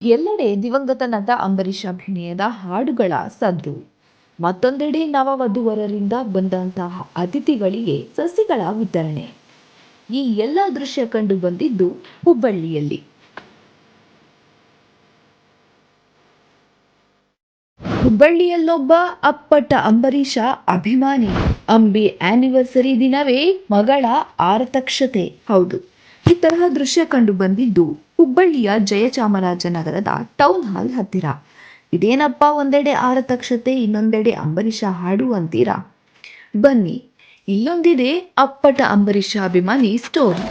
ಎಲ್ಲೆಡೆ ದಿವಂಗತ ನಟ ಅಂಬರೀಷ್ ಅಭಿನಯದ ಹಾಡುಗಳ ಸದ್ದು. ಮತ್ತೊಂದೆಡೆ ನವವಧುವರರಿಂದ ಬಂದಂತಹ ಅತಿಥಿಗಳಿಗೆ ಸಸಿಗಳ ವಿತರಣೆ. ಈ ಎಲ್ಲ ದೃಶ್ಯ ಕಂಡು ಬಂದಿದ್ದು ಹುಬ್ಬಳ್ಳಿಯಲ್ಲಿ. ಹುಬ್ಬಳ್ಳಿಯಲ್ಲೊಬ್ಬ ಅಪ್ಪಟ ಅಂಬರೀಷ ಅಭಿಮಾನಿ. ಅಂಬಿ ಆನಿವರ್ಸರಿ ದಿನವೇ ಮಗಳ ಆರತಕ್ಷತೆ. ಹೌದು, ಈ ತರಹ ದೃಶ್ಯ ಕಂಡು ಬಂದಿದ್ದು ಹುಬ್ಬಳ್ಳಿಯ ಜಯಚಾಮರಾಜನಗರದ ಟೌನ್ ಹಾಲ್ ಹತ್ತಿರ. ಇದೇನಪ್ಪ, ಒಂದೆಡೆ ಆರತಕ್ಷತೆ, ಇನ್ನೊಂದೆಡೆ ಅಂಬರೀಷ ಹಾಡು ಅಂತೀರಾ? ಬನ್ನಿ, ಇಲ್ಲೊಂದಿದೆ ಅಪ್ಪಟ ಅಂಬರೀಷ ಅಭಿಮಾನಿ ಸ್ಟೋರಿ.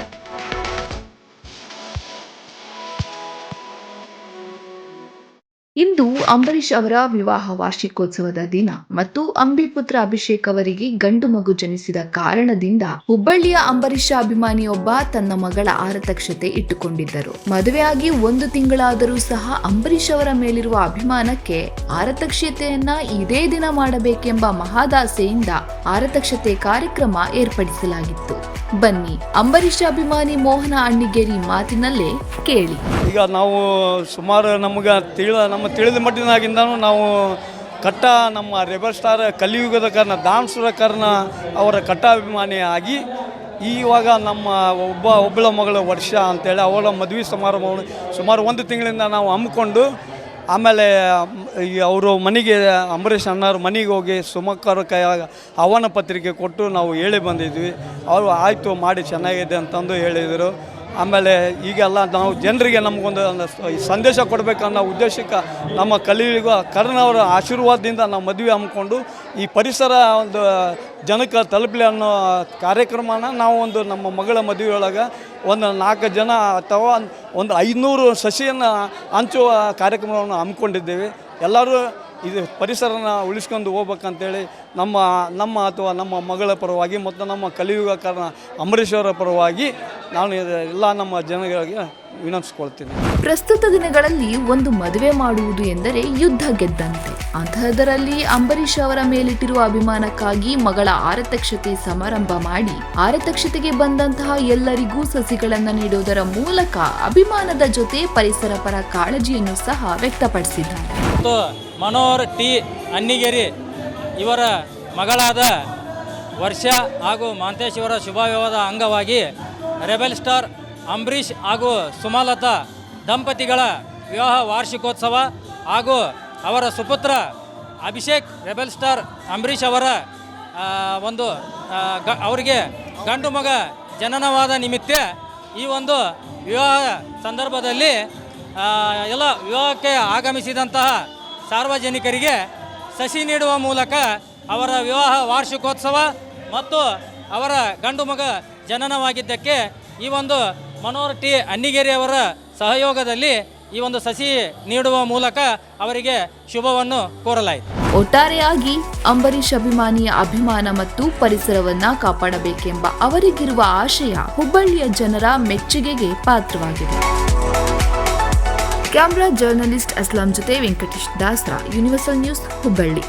ಇಂದು ಅಂಬರೀಷ್ ಅವರ ವಿವಾಹ ವಾರ್ಷಿಕೋತ್ಸವದ ದಿನ ಮತ್ತು ಅಂಬಿಪುತ್ರ ಅಭಿಷೇಕ್ ಅವರಿಗೆ ಗಂಡು ಮಗು ಜನಿಸಿದ ಕಾರಣದಿಂದ ಹುಬ್ಬಳ್ಳಿಯ ಅಂಬರೀಷ ಅಭಿಮಾನಿಯೊಬ್ಬ ತನ್ನ ಮಗಳ ಆರತಕ್ಷತೆ ಇಟ್ಟುಕೊಂಡಿದ್ದರು. ಮದುವೆಯಾಗಿ 1 ತಿಂಗಳಾದರೂ ಸಹ ಅಂಬರೀಷ್ ಅವರ ಮೇಲಿರುವ ಅಭಿಮಾನಕ್ಕೆ ಆರತಕ್ಷತೆಯನ್ನ ಇದೇ ದಿನ ಮಾಡಬೇಕೆಂಬ ಮಹಾದಾಸೆಯಿಂದ ಆರತಕ್ಷತೆ ಕಾರ್ಯಕ್ರಮ ಏರ್ಪಡಿಸಲಾಗಿತ್ತು. ಬನ್ನಿ, ಅಂಬರೀಷ್ ಅಭಿಮಾನಿ ಮೋಹನ ಅಣ್ಣಿಗೇರಿ ಮಾತಿನಲ್ಲೇ ಕೇಳಿ. ಈಗ ನಾವು ಸುಮಾರು ನಮ್ಮ ತಿಳಿದ ಮಟ್ಟಿನಾಗಿಂದನೂ ನಾವು ನಮ್ಮ ರೆಬಲ್ ಸ್ಟಾರ್ ಕಲಿಯುಗದ ಕಾರಣ ದಾನ್ಸುರ ಕಾರಣ ಅವರ ಅಭಿಮಾನಿಯಾಗಿ ಇವಾಗ ನಮ್ಮ ಒಬ್ಬಳ ಮಗಳ ವರ್ಷ ಅಂತೇಳಿ ಅವಳ ಮದುವೆ ಸಮಾರಂಭವನ್ನು ಸುಮಾರು 1 ತಿಂಗಳಿಂದ ನಾವು ಹಮ್ಮಿಕೊಂಡು, ಆಮೇಲೆ ಅವರು ಮನೆಗೆ ಅಂಬರೀಷ್ ಅಣ್ಣವ್ರ ಮನೆಗೆ ಹೋಗಿ ಸುಮಕ್ಕರ ಕೈಯಾಗ ಆಹ್ವಾನ ಪತ್ರಿಕೆ ಕೊಟ್ಟು ನಾವು ಹೇಳಿ ಬಂದಿದ್ವಿ. ಅವರು ಆಯಿತು ಮಾಡಿ ಚೆನ್ನಾಗಿದೆ ಅಂತಂದು ಹೇಳಿದರು. ಆಮೇಲೆ ಈಗೆಲ್ಲ ನಾವು ಜನರಿಗೆ ನಮಗೊಂದು ಸಂದೇಶ ಕೊಡಬೇಕನ್ನೋ ಉದ್ದೇಶಕ್ಕೆ ನಮ್ಮ ಕಲಿಯುಗ ಕರ್ಣವರ ಆಶೀರ್ವಾದದಿಂದ ನಾವು ಮದುವೆ ಹಮ್ಮಿಕೊಂಡು ಈ ಪರಿಸರ ಒಂದು ಜನಕ್ಕೆ ತಲುಪಲಿ ಅನ್ನೋ ಕಾರ್ಯಕ್ರಮನ ನಾವು ನಮ್ಮ ಮಗಳ ಮದುವೆಯೊಳಗೆ 4 ಜನ ಅಥವಾ 500 ಸಸಿಯನ್ನು ಹಂಚುವ ಕಾರ್ಯಕ್ರಮವನ್ನು ಹಮ್ಮಿಕೊಂಡಿದ್ದೇವೆ. ಎಲ್ಲರೂ ಇದು ಪರಿಸರನ ಉಳಿಸ್ಕೊಂಡು ಹೋಗ್ಬೇಕಂತೇಳಿ ನಮ್ಮ ಅಥವಾ ನಮ್ಮ ಮಗಳ ಪರವಾಗಿ ಮತ್ತು ನಮ್ಮ ಕಲಿಯುಗ ಕಾರಣ ಅಂಬರೀಷ್ ಅವರ ಪರವಾಗಿ ನಾನು ಎಲ್ಲ ನಮ್ಮ ಜನಗಳಿಗೆ ವಿನಂತಿಸ್ಕೊಳ್ತೀನಿ. ಪ್ರಸ್ತುತ ದಿನಗಳಲ್ಲಿ ಒಂದು ಮದುವೆ ಮಾಡುವುದು ಎಂದರೆ ಯುದ್ಧ ಗೆದ್ದಂತೆ. ಅಂತಹದರಲ್ಲಿ ಅಂಬರೀಷ್ ಅವರ ಮೇಲಿಟ್ಟಿರುವ ಅಭಿಮಾನಕ್ಕಾಗಿ ಮಗಳ ಆರತಕ್ಷತೆ ಸಮಾರಂಭ ಮಾಡಿ ಆರತಕ್ಷತೆಗೆ ಬಂದಂತಹ ಎಲ್ಲರಿಗೂ ಸಸಿಗಳನ್ನು ನೀಡುವುದರ ಮೂಲಕ ಅಭಿಮಾನದ ಜೊತೆ ಪರಿಸರ ಪರ ಕಾಳಜಿಯನ್ನು ಸಹ ವ್ಯಕ್ತಪಡಿಸಿದ್ದಾರೆ. ಮನೋಹರ್ ಟಿ ಅಣ್ಣಿಗೇರಿ ಇವರ ಮಗಳಾದ ವರ್ಷ ಹಾಗೂ ಮಾಂತೇಶ್ ಇವರ ಶುಭವಿವಾಹದ ಅಂಗವಾಗಿ ರೆಬೆಲ್ ಸ್ಟಾರ್ ಅಂಬರೀಷ್ ಹಾಗೂ ಸುಮಲತಾ ದಂಪತಿಗಳ ವಿವಾಹ ವಾರ್ಷಿಕೋತ್ಸವ ಹಾಗೂ ಅವರ ಸುಪುತ್ರ ಅಭಿಷೇಕ್ ರೆಬೆಲ್ ಸ್ಟಾರ್ ಅಂಬರೀಷ್ ಅವರ ಅವರಿಗೆ ಗಂಡು ಮಗ ಜನನವಾದ ನಿಮಿತ್ತ ಈ ವಿವಾಹ ಸಂದರ್ಭದಲ್ಲಿ ಎಲ್ಲ ವಿವಾಹಕ್ಕೆ ಆಗಮಿಸಿದಂತಹ ಸಾರ್ವಜನಿಕರಿಗೆ ಸಸಿ ನೀಡುವ ಮೂಲಕ ಅವರ ವಿವಾಹ ವಾರ್ಷಿಕೋತ್ಸವ ಮತ್ತು ಅವರ ಗಂಡು ಮಗ ಜನನವಾಗಿದ್ದಕ್ಕೆ ಈ ಮನೋಹರ್ ಟಿ ಅಣ್ಣಿಗೇರಿ ಅವರ ಸಹಯೋಗದಲ್ಲಿ ಈ ಸಸಿ ನೀಡುವ ಮೂಲಕ ಅವರಿಗೆ ಶುಭವನ್ನು ಕೋರಲಾಯಿತು. ಒಟ್ಟಾರೆಯಾಗಿ ಅಂಬರೀಷ್ ಅಭಿಮಾನಿಯ ಅಭಿಮಾನ ಮತ್ತು ಪರಿಸರವನ್ನ ಕಾಪಾಡಬೇಕೆಂಬ ಅವರಿಗಿರುವ ಆಶಯ ಹುಬ್ಬಳ್ಳಿಯ ಜನರ ಮೆಚ್ಚುಗೆಗೆ ಪಾತ್ರವಾಗಿದೆ. ಕ್ಯಾಮ್ರಾ ಜರ್ನಲಿಸ್ಟ್ ಅಸ್ಲಾಂ ಜೊತೆ ವೆಂಕಟೇಶ್ ದಾಸ್ರಾ, ಯೂನಿವರ್ಸಲ್ ನ್ಯೂಸ್, ಹುಬ್ಬಳ್ಳಿ.